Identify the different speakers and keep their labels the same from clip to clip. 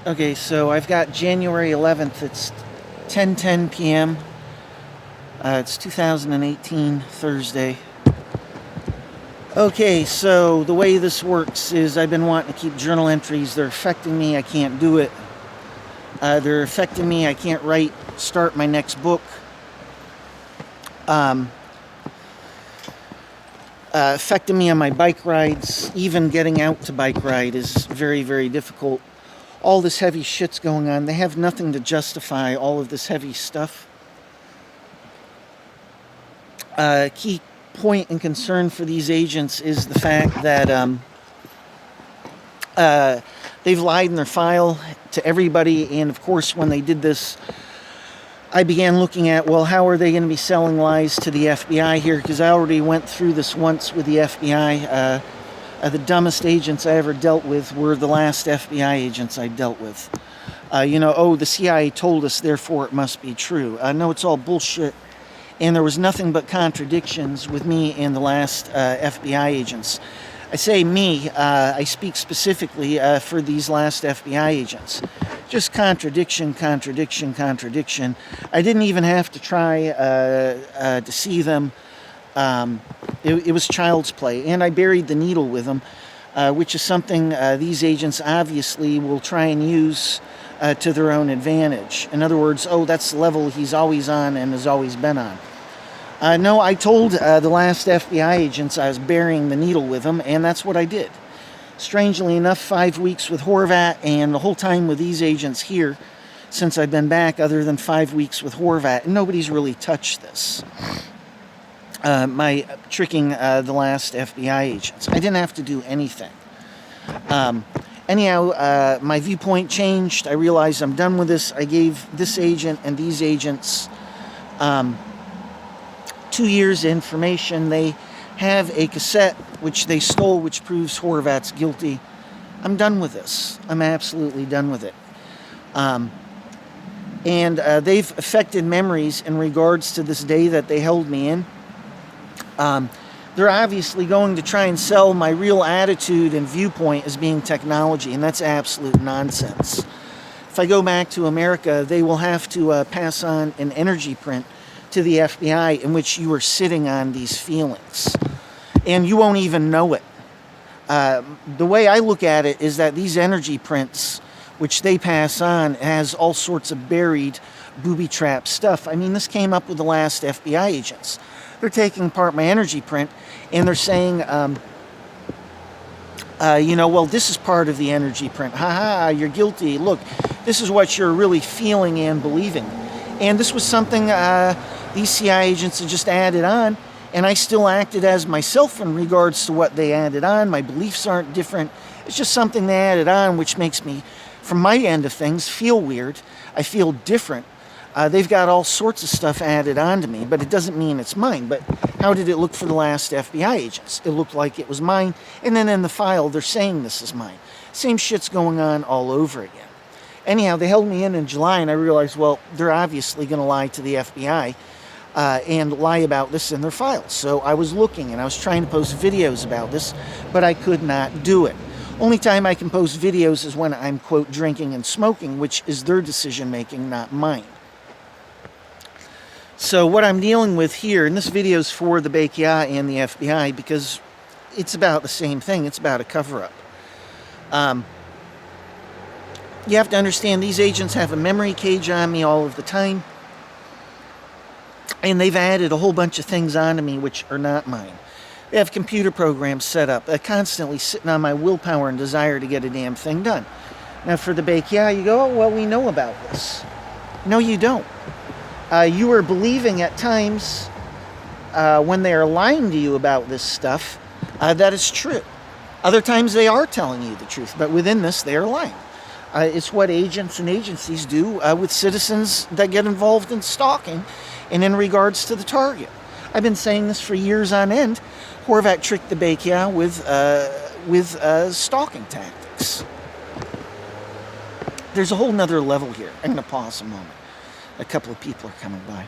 Speaker 1: Okay, so I've got January 11th. It's 10:10 p.m. It's 2018, Thursday. Okay, so the way this works is I've been wanting to keep journal entries. They're affecting me. I can't do it. They're affecting me. I can't start my next book. Affecting me on my bike rides. Even getting out to bike ride is very, very difficult. All this heavy shit's going on. They have nothing to justify all of this heavy stuff. Key point and concern for these agents is the fact that they've lied in their file to everybody. And of course, when they did this, I began looking at, well, how are they going to be selling lies to the FBI here? Because I already went through this once with the FBI. The dumbest agents I ever dealt with were the last FBI agents I dealt with. The CIA told us, therefore it must be true. No, it's all bullshit. And there was nothing but contradictions with me and the last FBI agents. I say me, I speak specifically for these last FBI agents. Just contradiction, contradiction, contradiction. I didn't even have to try to see them. It was child's play, and I buried the needle with them, which is something these agents obviously will try and use to their own advantage. In other words, that's the level he's always on and has always been on. No, I told the last FBI agents I was burying the needle with them, and that's what I did. Strangely enough, 5 weeks with Horvat, and the whole time with these agents here, since I've been back, other than 5 weeks with Horvat, nobody's really touched this. My tricking the last FBI agents. I didn't have to do anything. Anyhow, my viewpoint changed. I realized I'm done with this. I gave this agent and these agents 2 years information. They have a cassette which they stole, which proves Horvat's guilty. I'm done with this. I'm absolutely done with it. And they've affected memories in regards to this day that they held me in. They're obviously going to try and sell my real attitude and viewpoint as being technology, and that's absolute nonsense. If I go back to America, they will have to pass on an energy print to the FBI in which you are sitting on these feelings, and you won't even know it. The way I look at it is that these energy prints, which they pass on, has all sorts of buried booby-trap stuff. I mean, this came up with the last FBI agents. They're taking apart my energy print, and they're saying, this is part of the energy print. Ha, you're guilty. Look, this is what you're really feeling and believing. And this was something these CIA agents had just added on, and I still acted as myself in regards to what they added on. My beliefs aren't different. It's just something they added on, which makes me, from my end of things, feel weird. I feel different. They've got all sorts of stuff added on to me, but it doesn't mean it's mine. But how did it look for the last FBI agents? It looked like it was mine, and then in the file, they're saying this is mine. Same shit's going on all over again. Anyhow, they held me in July, and I realized, well, they're obviously going to lie to the FBI and lie about this in their files. So I was looking, and I was trying to post videos about this, but I could not do it. Only time I can post videos is when I'm, quote, drinking and smoking, which is their decision-making, not mine. So what I'm dealing with here, and this video is for the BKA and the FBI, because it's about the same thing. It's about a cover-up. You have to understand, these agents have a memory cage on me all of the time, and they've added a whole bunch of things onto me which are not mine. They have computer programs set up, constantly sitting on my willpower and desire to get a damn thing done. Now for the BKA, you go, oh, well, we know about this. No, you don't. You are believing at times, when they are lying to you about this stuff, that it's true. Other times they are telling you the truth, but within this, they are lying. It's what agents and agencies do with citizens that get involved in stalking and in regards to the target. I've been saying this for years on end. Horvat tricked the BKA with stalking tactics. There's a whole nother level here. I'm going to pause a moment. A couple of people are coming by.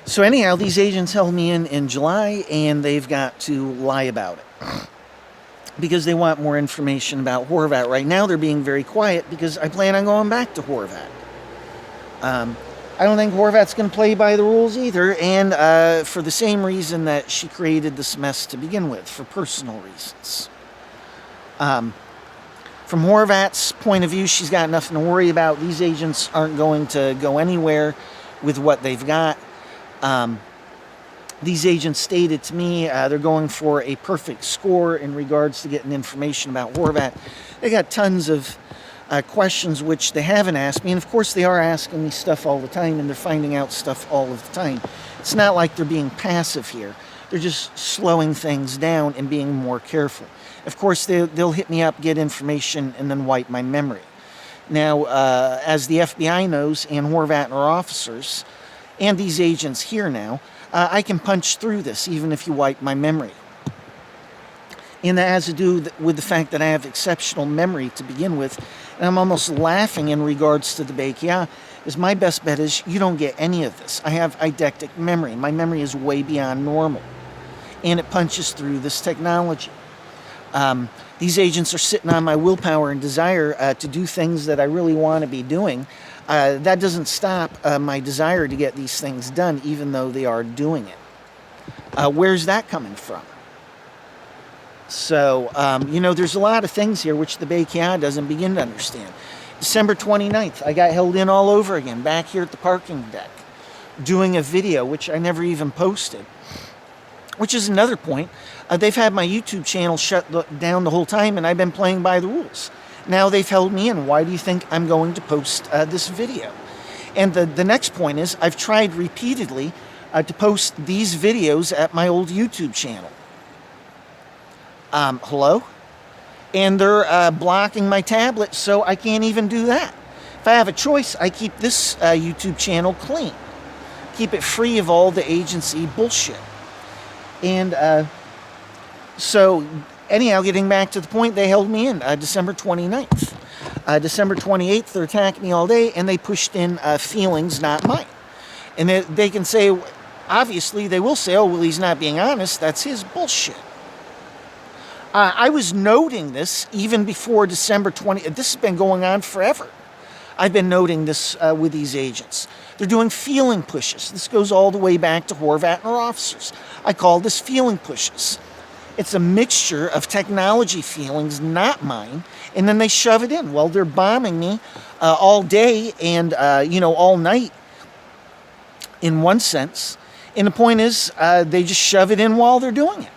Speaker 1: So anyhow, these agents held me in July, and they've got to lie about it. because they want more information about Horvat. Right now they're being very quiet because I plan on going back to Horvat. I don't think Horvat's going to play by the rules either, and for the same reason that she created this mess to begin with, for personal reasons. From Horvat's point of view, she's got nothing to worry about. These agents aren't going to go anywhere with what they've got. These agents stated to me they're going for a perfect score in regards to getting information about Horvat. They got tons of questions which they haven't asked me, and of course they are asking me stuff all the time, and they're finding out stuff all of the time. It's not like they're being passive here. They're just slowing things down and being more careful. Of course, they'll hit me up, get information, and then wipe my memory. Now, as the FBI knows, and Horvat and her officers, and these agents here now, I can punch through this even if you wipe my memory. And that has to do with the fact that I have exceptional memory to begin with. And I'm almost laughing in regards to the Bakia, is my best bet is you don't get any of this. I have eidetic memory. My memory is way beyond normal. And it punches through this technology. These agents are sitting on my willpower and desire to do things that I really want to be doing. That doesn't stop my desire to get these things done, even though they are doing it. Where's that coming from? So, there's a lot of things here which the Bakia doesn't begin to understand. December 29th, I got held in all over again, back here at the parking deck, doing a video, which I never even posted. Which is another point. They've had my YouTube channel shut down the whole time, and I've been playing by the rules. Now they've held me in. Why do you think I'm going to post this video? And the next point is, I've tried repeatedly to post these videos at my old YouTube channel. Hello? And they're blocking my tablet, so I can't even do that. If I have a choice, I keep this YouTube channel clean. Keep it free of all the agency bullshit. And so, anyhow, getting back to the point, they held me in December 29th. December 28th, they're attacking me all day, and they pushed in feelings, not mine. And they can say, obviously, they will say, oh, well, he's not being honest. That's his bullshit. I was noting this even before December 20th. This has been going on forever. I've been noting this with these agents. They're doing feeling pushes. This goes all the way back to Horvat and her officers. I call this feeling pushes. It's a mixture of technology feelings, not mine, and then they shove it in. Well, they're bombing me all day and, all night in one sense. And the point is, they just shove it in while they're doing it.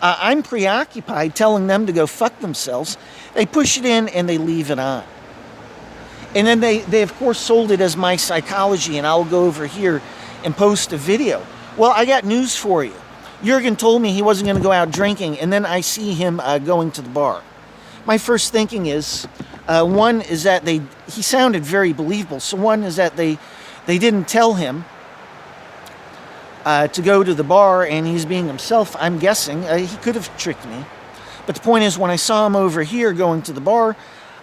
Speaker 1: I'm preoccupied telling them to go fuck themselves. They push it in and they leave it on. And then they of course sold it as my psychology, and I'll go over here and post a video. Well, I got news for you. Jurgen told me he wasn't going to go out drinking, and then I see him going to the bar. My first thinking is, one is that he sounded very believable. So one is that they didn't tell him to go to the bar, and he's being himself. I'm guessing he could have tricked me. But the point is, when I saw him over here going to the bar,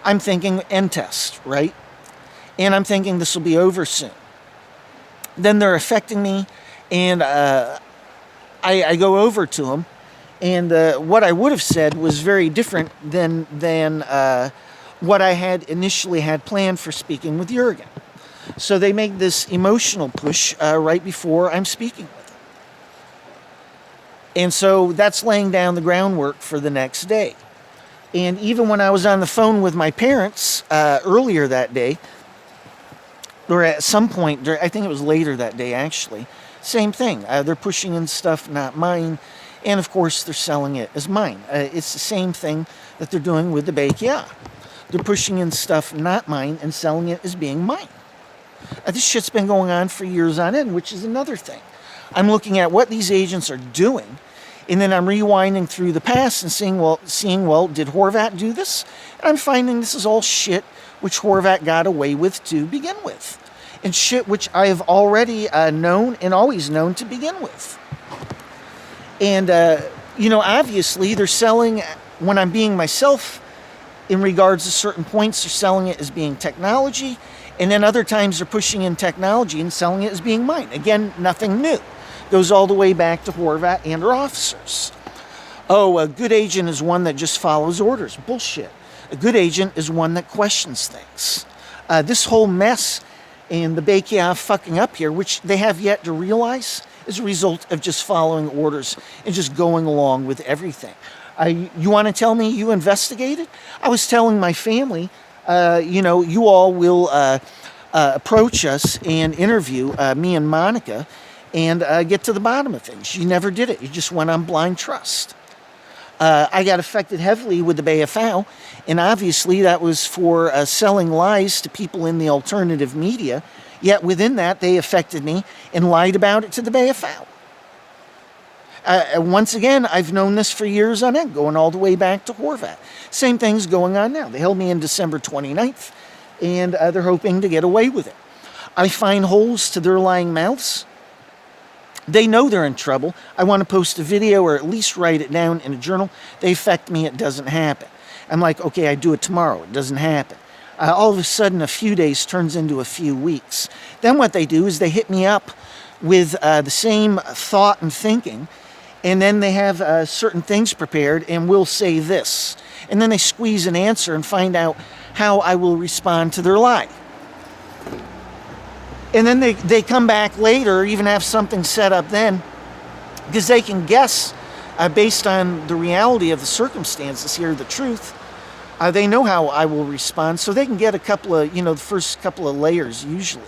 Speaker 1: I'm thinking end test, right? And I'm thinking this will be over soon. Then they're affecting me, and I go over to him, and what I would have said was very different than what I had initially had planned for speaking with Jurgen. So they make this emotional push right before I'm speaking with him. And so that's laying down the groundwork for the next day. And even when I was on the phone with my parents earlier that day, or at some point, I think it was later that day actually, same thing. They're pushing in stuff not mine, and of course they're selling it as mine. It's the same thing that they're doing with the Bakia. They're pushing in stuff not mine and selling it as being mine. This shit's been going on for years on end, which is another thing. I'm looking at what these agents are doing, and then I'm rewinding through the past and seeing, did Horvat do this? And I'm finding this is all shit which Horvat got away with to begin with. And shit which I have already known and always known to begin with. And, obviously they're selling, when I'm being myself in regards to certain points, they're selling it as being technology. And then other times they're pushing in technology and selling it as being mine. Again, nothing new. Goes all the way back to Horvat and her officers. Oh, a good agent is one that just follows orders. Bullshit. A good agent is one that questions things. This whole mess and the BKA fucking up here, which they have yet to realize, is a result of just following orders and just going along with everything. You want to tell me you investigated? I was telling my family, you all will approach us and interview me and Monica and get to the bottom of things. You never did it. You just went on blind trust. I got affected heavily with the BFO, and obviously that was for selling lies to people in the alternative media. Yet within that, they affected me and lied about it to the BFO. Once again, I've known this for years on end, going all the way back to Horvat. Same thing's going on now. They held me in December 29th, and they're hoping to get away with it. I find holes to their lying mouths. They know they're in trouble. I want to post a video or at least write it down in a journal. They affect me, it doesn't happen. I'm like, okay, I do it tomorrow. It doesn't happen. All of a sudden, a few days turns into a few weeks. Then what they do is they hit me up with the same thought and thinking, and then they have certain things prepared and will say this. And then they squeeze an answer and find out how I will respond to their lie. And then they come back later, even have something set up then, because they can guess based on the reality of the circumstances here, the truth. They know how I will respond, so they can get a couple of, the first couple of layers usually.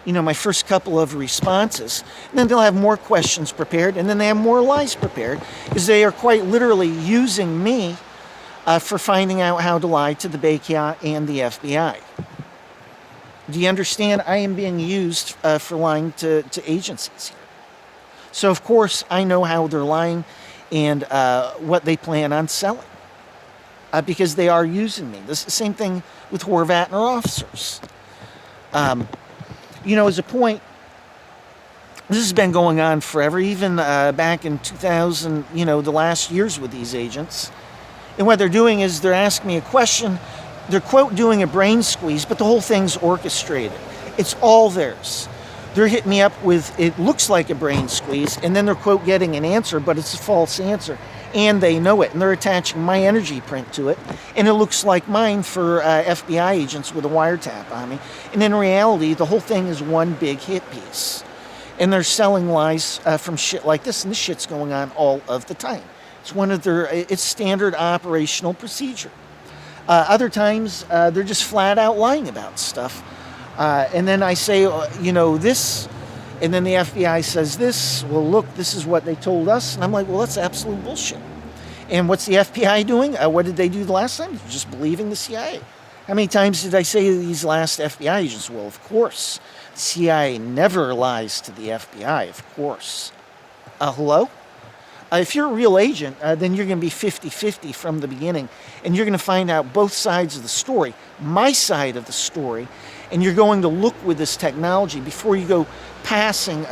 Speaker 1: My first couple of responses. And then they'll have more questions prepared, and then they have more lies prepared, because they are quite literally using me for finding out how to lie to the BKA and the FBI. Do you understand? I am being used for lying to agencies here. So, of course, I know how they're lying and what they plan on selling. Because they are using me. This is the same thing with Horvat and our officers. As a point, this has been going on forever, even back in 2000, the last years with these agents. And what they're doing is they're asking me a question. They're, quote, doing a brain squeeze, but the whole thing's orchestrated. It's all theirs. They're hitting me up with, it looks like a brain squeeze, and then they're, quote, getting an answer, but it's a false answer. And they know it, and they're attaching my energy print to it, and it looks like mine for FBI agents with a wiretap on me. And in reality, the whole thing is one big hit piece. And they're selling lies from shit like this, and this shit's going on all of the time. It's it's standard operational procedure. Other times, they're just flat out lying about stuff. And then I say, this, and then the FBI says this. Well, look, this is what they told us. And I'm like, well, that's absolute bullshit. And what's the FBI doing? What did they do the last time? Just believing the CIA. How many times did I say to these last FBI agents? Well, of course. The CIA never lies to the FBI, of course. Hello? If you're a real agent, then you're going to be 50-50 from the beginning. And you're going to find out both sides of the story, my side of the story, and you're going to look with this technology before you go passing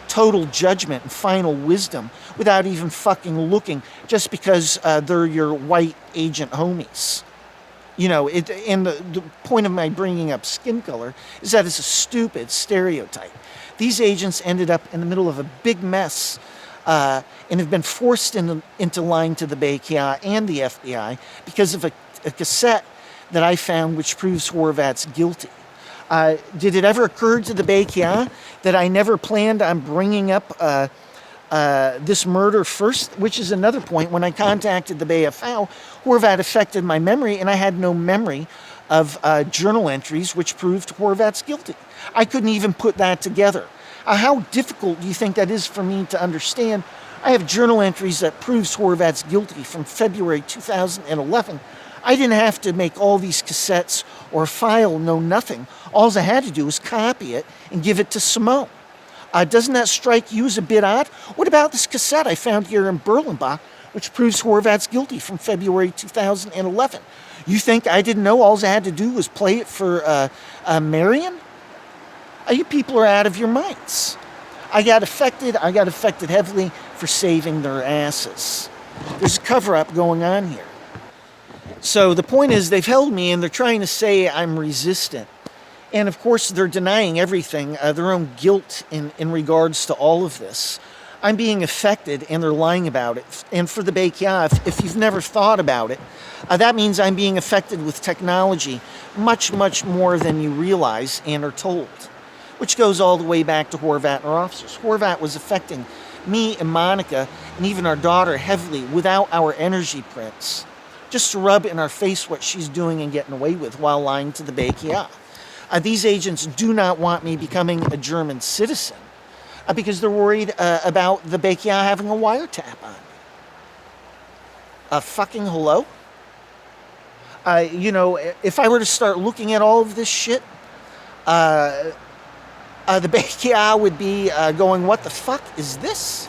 Speaker 1: total judgment and final wisdom without even fucking looking, just because they're your white agent homies. And the point of my bringing up skin color is that it's a stupid stereotype. These agents ended up in the middle of a big mess and have been forced into lying to the BKA and the FBI because of a cassette that I found which proves Horvat's guilty. Did it ever occur to the BKA that I never planned on bringing up this murder first? Which is another point. When I contacted the BFO, Horvat affected my memory, and I had no memory of journal entries which proved Horvat's guilty. I couldn't even put that together. How difficult do you think that is for me to understand? I have journal entries that proves Horvat's guilty from February 2011. I didn't have to make all these cassettes or file, no nothing. All I had to do was copy it and give it to Simone. Doesn't that strike you as a bit odd? What about this cassette I found here in Berlenbach, which proves Horvat's guilty from February 2011? You think I didn't know all I had to do was play it for Marion? You people are out of your minds. I got affected heavily for saving their asses. There's a cover-up going on here. So the point is, they've held me and they're trying to say I'm resistant. And of course, they're denying everything, their own guilt in regards to all of this. I'm being affected and they're lying about it. And for the Bekia, if you've never thought about it, that means I'm being affected with technology much, much more than you realize and are told, which goes all the way back to Horvat and our officers. Horvat was affecting me and Monica and even our daughter heavily without our energy prints, just to rub in our face what she's doing and getting away with while lying to the Bekia. These agents do not want me becoming a German citizen because they're worried about the Bekia having a wiretap on me. Fucking hello? If I were to start looking at all of this shit, the Bekia would be going, what the fuck is this?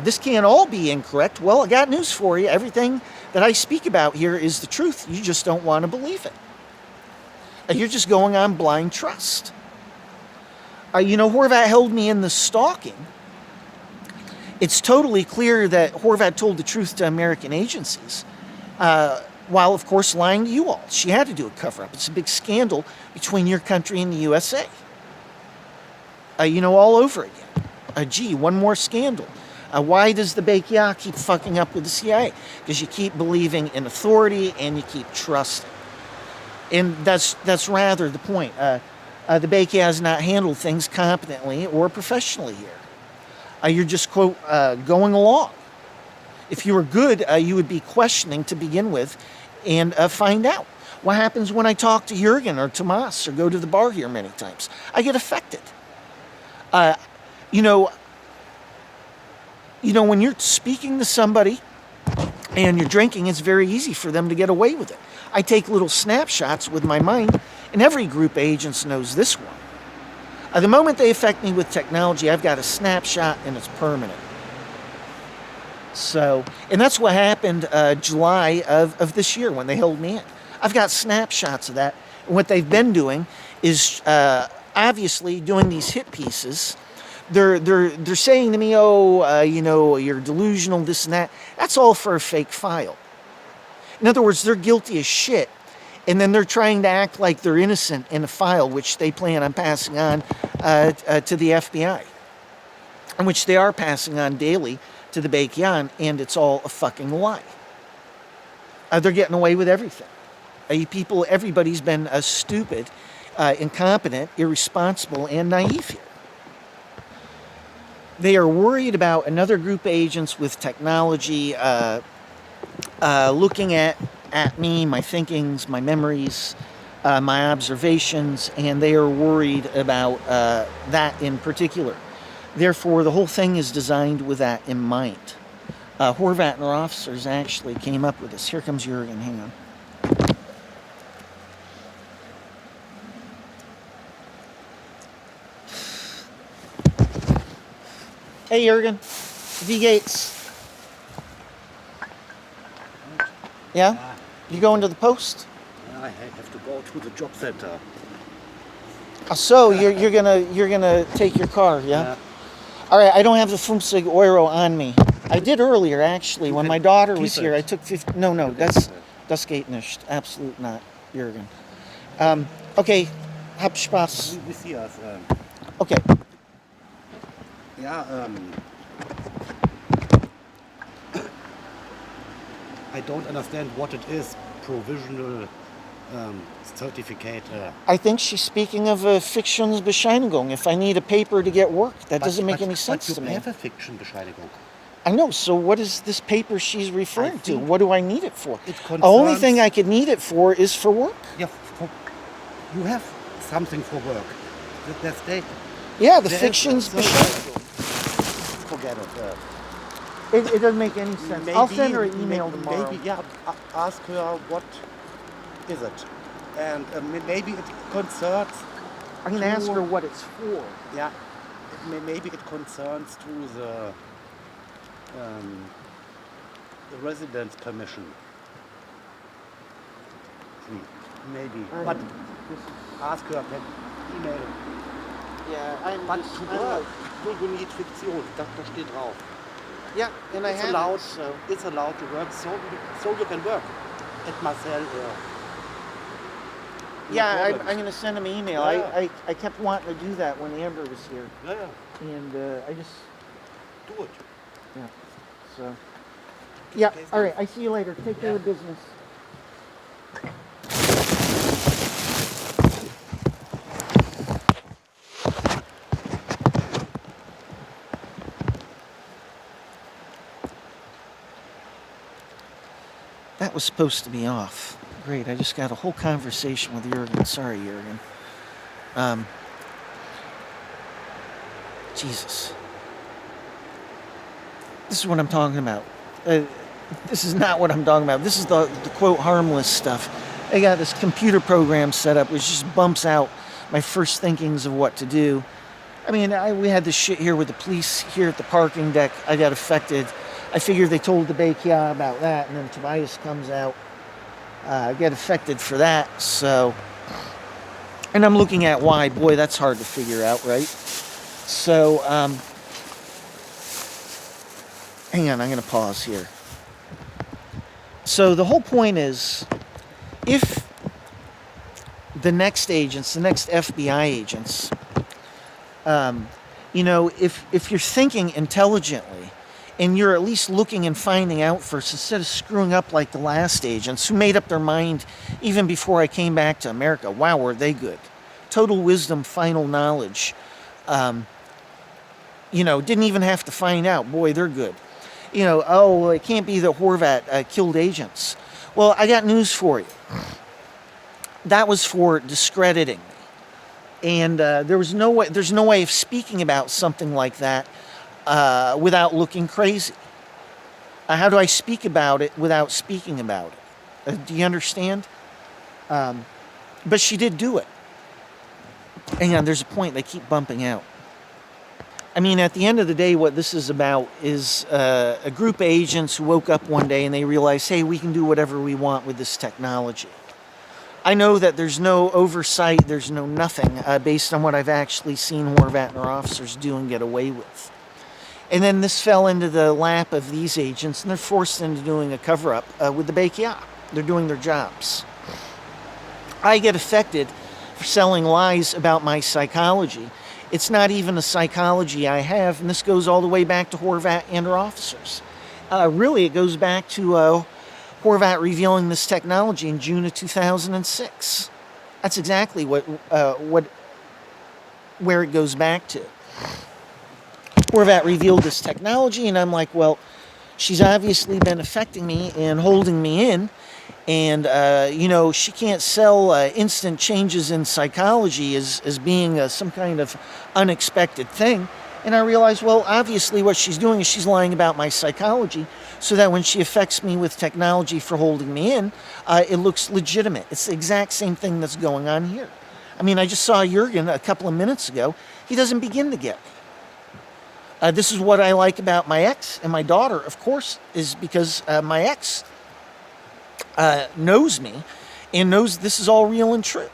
Speaker 1: This can't all be incorrect. Well, I got news for you. Everything that I speak about here is the truth. You just don't want to believe it. You're just going on blind trust. Horvat held me in the stalking. It's totally clear that Horvat told the truth to American agencies, while, of course, lying to you all. She had to do a cover-up. It's a big scandal between your country and the USA. All over again. Gee, one more scandal. Why does the Bekia keep fucking up with the CIA? Because you keep believing in authority and you keep trusting. And that's rather the point. The Bekia has not handled things competently or professionally here. You're just, quote, going along. If you were good, you would be questioning to begin with and find out. What happens when I talk to Jurgen or Tomas or go to the bar here many times? I get affected. When you're speaking to somebody and you're drinking, it's very easy for them to get away with it. I take little snapshots with my mind, and every group of agents knows this one. The moment they affect me with technology, I've got a snapshot and it's permanent. So, and that's what happened July of this year when they held me in. I've got snapshots of that. And what they've been doing is obviously doing these hit pieces. They're saying to me, you're delusional, this and that. That's all for a fake file. In other words, they're guilty as shit. And then they're trying to act like they're innocent in a file, which they plan on passing on to the FBI. And which they are passing on daily to the Bekia, and it's all a fucking lie. They're getting away with everything. Everybody's been stupid, incompetent, irresponsible, and naive here. They are worried about another group of agents with technology looking at me, my thinkings, my memories, my observations, and they are worried about that in particular. Therefore, the whole thing is designed with that in mind. Horvat and our officers actually came up with this. Here comes Jurgen, hang on. Hey, Jurgen. V. Gates. Yeah? You going to the post?
Speaker 2: I have to go to the job center.
Speaker 1: So you're gonna take your car, yeah? All right. I don't have the 50 Euro on me. I did earlier, actually, when my daughter was here. I took 50. No, das geht nicht. Absolut not, Jurgen. Okay. Hab Spaß.
Speaker 2: We see us.
Speaker 1: Okay.
Speaker 2: Yeah. I don't understand what it is. Provisional certificate.
Speaker 1: I think she's speaking of a Fiktionsbescheinigung. If I need a paper to get work, that doesn't make any sense to me.
Speaker 2: But you have a Fiktionsbescheinigung.
Speaker 1: I know. So what is this paper she's referring to? What do I need it for?
Speaker 2: The
Speaker 1: only thing I could need it for is for work.
Speaker 2: Yeah, you have something for work. That's the.
Speaker 1: Yeah, the Fiktionsbescheinigung.
Speaker 2: Forget it.
Speaker 1: It doesn't make any sense.
Speaker 2: Maybe,
Speaker 1: I'll send her an email tomorrow.
Speaker 2: Maybe, yeah. Ask her what is it, and maybe it concerns.
Speaker 1: I can ask her what it's for.
Speaker 2: Yeah, maybe it concerns to the residence permission. Maybe, but ask her per email.
Speaker 1: Yeah,
Speaker 2: But to work, you need Fiktion. Da steht drauf.
Speaker 1: Yeah, and I have
Speaker 2: allowed.
Speaker 1: it, so.
Speaker 2: It's allowed to work, so you can work at Marcel.
Speaker 1: Yeah, I'm going to send him an email.
Speaker 2: Yeah.
Speaker 1: I kept wanting to do that when Amber was here.
Speaker 2: Yeah.
Speaker 1: And I just
Speaker 2: do it.
Speaker 1: Yeah. So. Yeah.
Speaker 2: Okay,
Speaker 1: All right. I see you later. Take care of business. That was supposed to be off. Great. I just got a whole conversation with Jurgen. Sorry, Jurgen. Jesus. This is what I'm talking about. This is not what I'm talking about. This is the quote harmless stuff. I got this computer program set up which just bumps out my first thinkings of what to do. I mean, we had this shit here with the police here at the parking deck. I got affected. I figured they told the Beikia about that, and then Tobias comes out. I get affected for that, so... And I'm looking at why. Boy, that's hard to figure out, right? So, hang on, I'm going to pause here. So the whole point is, if the next agents, the next FBI agents, if you're thinking intelligently, and you're at least looking and finding out first, instead of screwing up like the last agents who made up their mind even before I came back to America. Wow, were they good. Total wisdom, final knowledge. Didn't even have to find out. Boy, they're good. It can't be that Horvat killed agents. Well, I got news for you. That was for discrediting me. And there's no way of speaking about something like that without looking crazy. How do I speak about it without speaking about it? Do you understand? But she did do it. Hang on, there's a point. They keep bumping out. I mean, at the end of the day, what this is about is a group of agents who woke up one day and they realized, hey, we can do whatever we want with this technology. I know that there's no oversight, there's no nothing based on what I've actually seen Horvat and her officers do and get away with. And then this fell into the lap of these agents, and they're forced into doing a cover-up with the Beikia. They're doing their jobs. I get affected for selling lies about my psychology. It's not even a psychology I have, and this goes all the way back to Horvat and her officers. Really, it goes back to Horvat revealing this technology in June of 2006. That's exactly where it goes back to. Horvat revealed this technology, and I'm like, well, she's obviously been affecting me and holding me in, and she can't sell instant changes in psychology as being some kind of unexpected thing. And I realized, well, obviously what she's doing is she's lying about my psychology so that when she affects me with technology for holding me in, it looks legitimate. It's the exact same thing that's going on here. I mean, I just saw Jurgen a couple of minutes ago. He doesn't begin to get me. This is what I like about my ex and my daughter, of course, is because my ex knows me and knows this is all real and true.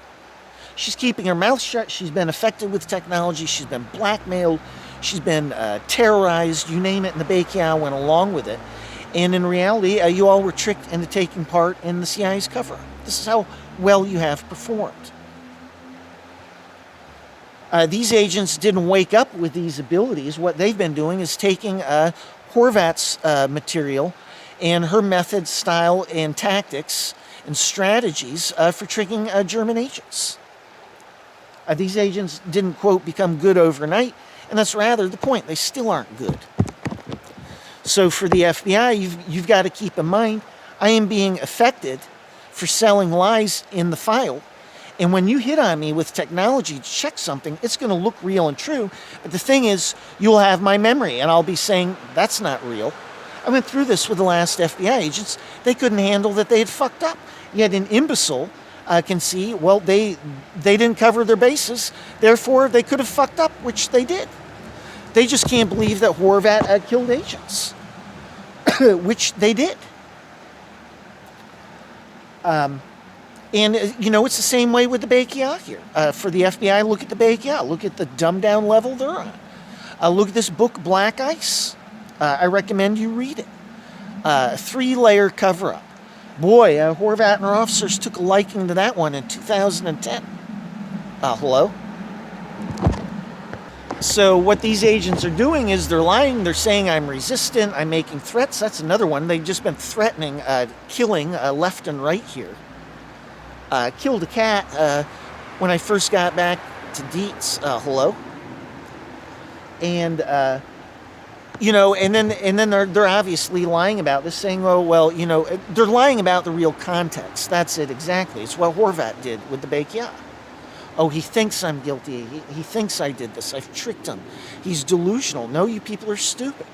Speaker 1: She's keeping her mouth shut. She's been affected with technology. She's been blackmailed. She's been terrorized. You name it, and the Beikia went along with it. And in reality, you all were tricked into taking part in the CIA's cover-up. This is how well you have performed. These agents didn't wake up with these abilities. What they've been doing is taking Horvat's material and her method, style, and tactics and strategies for tricking German agents. These agents didn't, quote, become good overnight, and that's rather the point. They still aren't good. So for the FBI, you've got to keep in mind, I am being affected for selling lies in the file. And when you hit on me with technology to check something, it's going to look real and true. But the thing is, you'll have my memory, and I'll be saying, that's not real. I went through this with the last FBI agents. They couldn't handle that they had fucked up. Yet an imbecile can see, well, they didn't cover their bases. Therefore, they could have fucked up, which they did. They just can't believe that Horvat killed agents, which they did. And, it's the same way with the Beikia here. For the FBI, look at the Beikia. Look at the dumbed-down level they're on. Look at this book, Black Ice. I recommend you read it. 3-layer cover-up. Boy, Horvat and her officers took a liking to that one in 2010. Hello? So what these agents are doing is they're lying. They're saying I'm resistant. I'm making threats. That's another one. They've just been threatening killing left and right here. Killed a cat when I first got back to Dietz. Hello. And and then they're obviously lying about this, saying, oh well, they're lying about the real context. That's it exactly. It's what Horvat did with the Bekia. Oh, he thinks I'm guilty. He thinks I did this. I've tricked him. He's delusional. No, you people are stupid.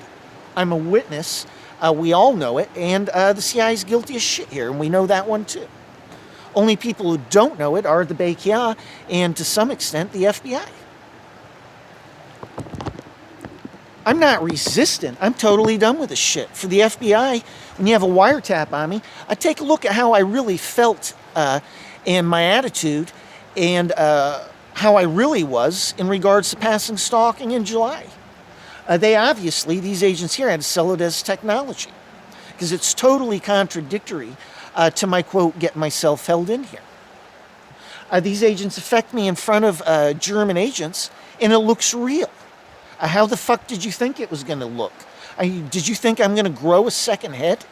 Speaker 1: I'm a witness. We all know it. And the CIA is guilty as shit here, and we know that one too. Only people who don't know it are the Bekia and, to some extent, the FBI. I'm not resistant. I'm totally done with this shit. For the FBI, when you have a wiretap on me, I take a look at how I really felt and my attitude and how I really was in regards to passing stalking in July. These agents here, had to sell it as technology because it's totally contradictory to my quote, get myself held in here. These agents affect me in front of German agents, and it looks real. How the fuck did you think it was going to look? Did you think I'm going to grow a second head?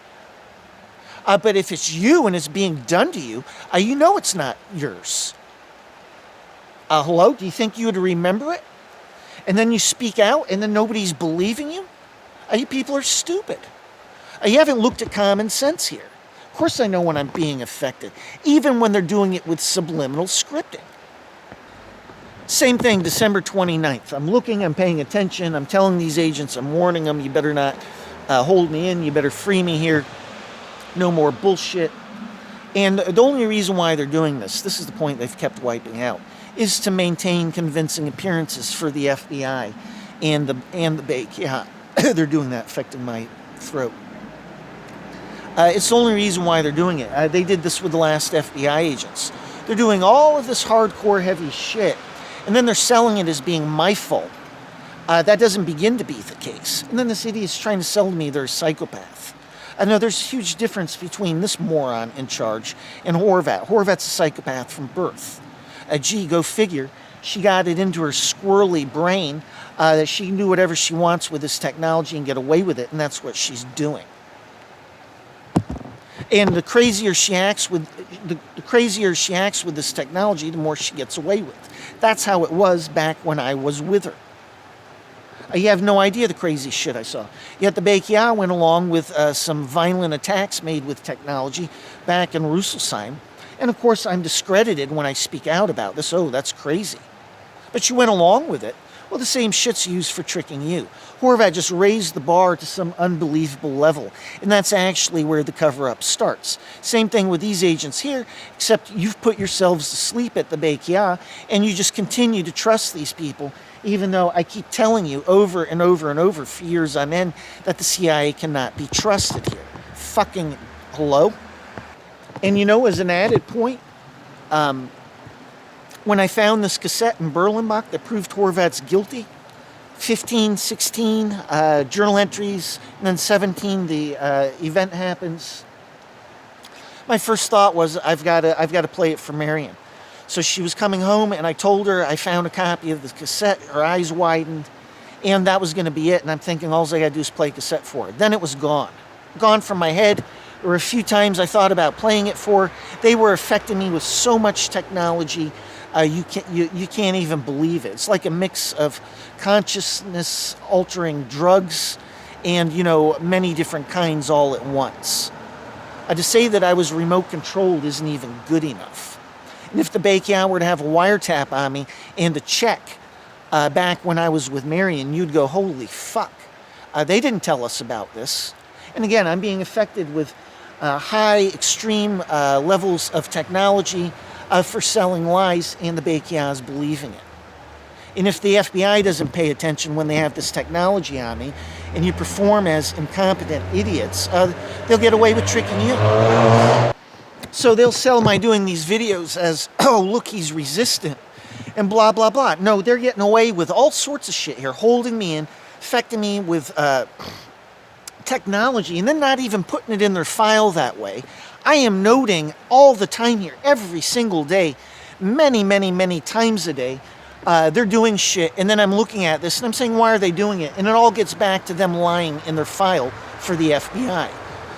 Speaker 1: But if it's you and it's being done to you, you know it's not yours. Hello? Do you think you would remember it? And then you speak out and then nobody's believing you? You people are stupid. You haven't looked at common sense here. Of course I know when I'm being affected, even when they're doing it with subliminal scripting. Same thing, December 29th. I'm looking, I'm paying attention, I'm telling these agents, I'm warning them, you better not hold me in, you better free me here. No more bullshit. And the only reason why they're doing this is the point they've kept wiping out, is to maintain convincing appearances for the FBI and the Bake. Yeah, they're doing that, affecting my throat. It's the only reason why they're doing it. They did this with the last FBI agents. They're doing all of this hardcore heavy shit, and then they're selling it as being my fault. That doesn't begin to be the case. And then this idiot's trying to sell to me they're a psychopath. I know there's a huge difference between this moron in charge and Horvat. Horvat's a psychopath from birth. Gee, go figure. She got it into her squirrely brain that she can do whatever she wants with this technology and get away with it, and that's what she's doing. And the crazier she acts with this technology, the more she gets away with. That's how it was back when I was with her. You have no idea the crazy shit I saw. Yet the Bekia went along with some violent attacks made with technology back in Rüsselsheim. And of course, I'm discredited when I speak out about this. Oh, that's crazy. But you went along with it. Well, the same shit's used for tricking you. Horvat just raised the bar to some unbelievable level. And that's actually where the cover-up starts. Same thing with these agents here, except you've put yourselves to sleep at the Bekia, and you just continue to trust these people, even though I keep telling you over and over and over for years on end that the CIA cannot be trusted here. Fucking hello? And as an added point, when I found this cassette in Berlenbach that proved Horvat's guilty, 15, 16 journal entries, and then 17 the event happens. My first thought was I've got to play it for Marion. So she was coming home, and I told her I found a copy of the cassette. Her eyes widened, and that was going to be it. And I'm thinking all I got to do is play cassette for her. Then it was gone from my head. There were a few times I thought about playing it for her. They were affecting me with so much technology. You can't even believe it. It's like a mix of consciousness-altering drugs and, many different kinds all at once. To say that I was remote-controlled isn't even good enough. And if the Bekia were to have a wiretap on me and a check back when I was with Marion, you'd go, holy fuck. They didn't tell us about this. And again, I'm being affected with high, extreme levels of technology for selling lies, and the Bekia is believing it. And if the FBI doesn't pay attention when they have this technology on me, and you perform as incompetent idiots, they'll get away with tricking you. So they'll sell my doing these videos as, oh, look, he's resistant, and blah, blah, blah. No, they're getting away with all sorts of shit here, holding me in, affecting me with technology, and then not even putting it in their file that way. I am noting all the time here, every single day, many, many, many times a day, They're doing shit, and then I'm looking at this and I'm saying, why are they doing it? And it all gets back to them lying in their file for the FBI.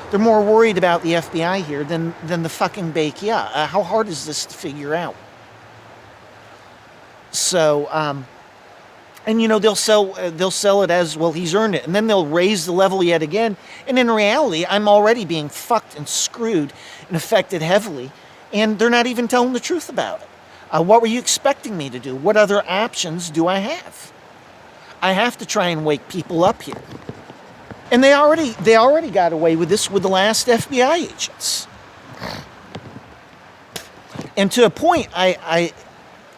Speaker 1: They're more worried about the FBI here than the fucking Bakia. How hard is this to figure out? So, and you know, they'll sell it as, well, he's earned it, and then they'll raise the level yet again. And in reality, I'm already being fucked and screwed and affected heavily, and they're not even telling the truth about it. What were you expecting me to do? What other options do I have? I have to try and wake people up here. And they already got away with this with the last FBI agents. And to a point,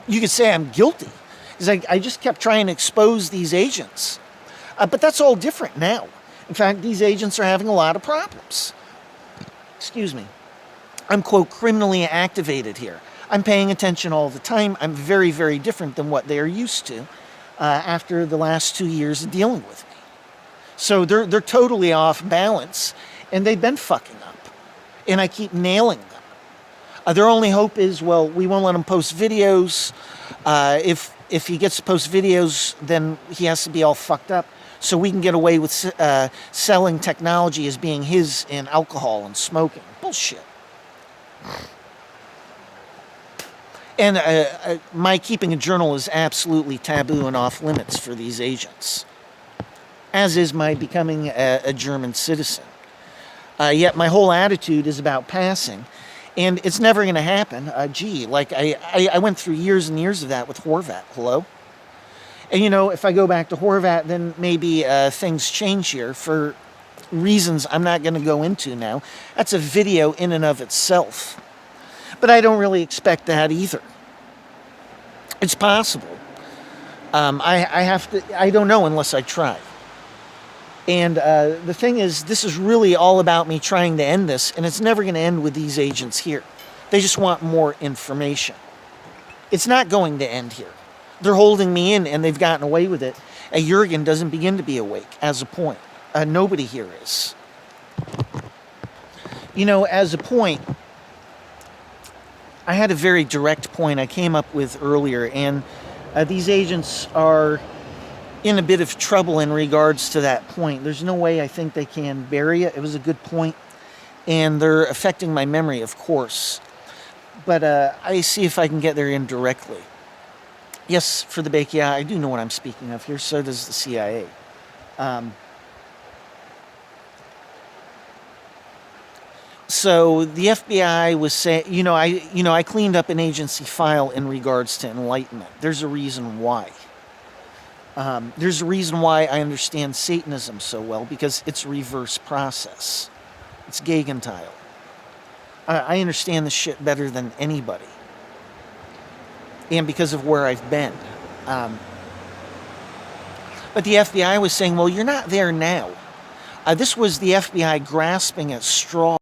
Speaker 1: you could say I'm guilty, because I just kept trying to expose these agents. But that's all different now. In fact, these agents are having a lot of problems. Excuse me. I'm, quote, criminally activated here. I'm paying attention all the time. I'm very, very different than what they are used to after the last 2 years of dealing with me. So they're totally off balance, and they've been fucking up. And I keep nailing them. Their only hope is, well, we won't let him post videos. If he gets to post videos, then he has to be all fucked up. So we can get away with selling technology as being his in alcohol and smoking. Bullshit. And my keeping a journal is absolutely taboo and off limits for these agents, as is my becoming a German citizen. Yet my whole attitude is about passing, and it's never going to happen. I went through years and years of that with Horvat. Hello? And you know, if I go back to Horvat, then maybe things change here for reasons I'm not going to go into now. That's a video in and of itself. But I don't really expect that either. It's possible. I don't know unless I try. And the thing is, this is really all about me trying to end this, and it's never going to end with these agents here. They just want more information. It's not going to end here. They're holding me in, and they've gotten away with it. Jurgen doesn't begin to be awake, as a point. Nobody here is. You know, as a point, I had a very direct point I came up with earlier, and these agents are in a bit of trouble in regards to that point. There's no way I think they can bury it. It was a good point, and they're affecting my memory, of course. But I see if I can get there indirectly. Yes, for the Bakia, I do know what I'm speaking of here. So does the CIA. So the FBI was saying, I cleaned up an agency file in regards to enlightenment. There's a reason why. There's a reason why I understand Satanism so well, because it's a reverse process. It's Gegenteil. I understand this shit better than anybody. And because of where I've been. But the FBI was saying, well, you're not there now. This was the FBI grasping at straws.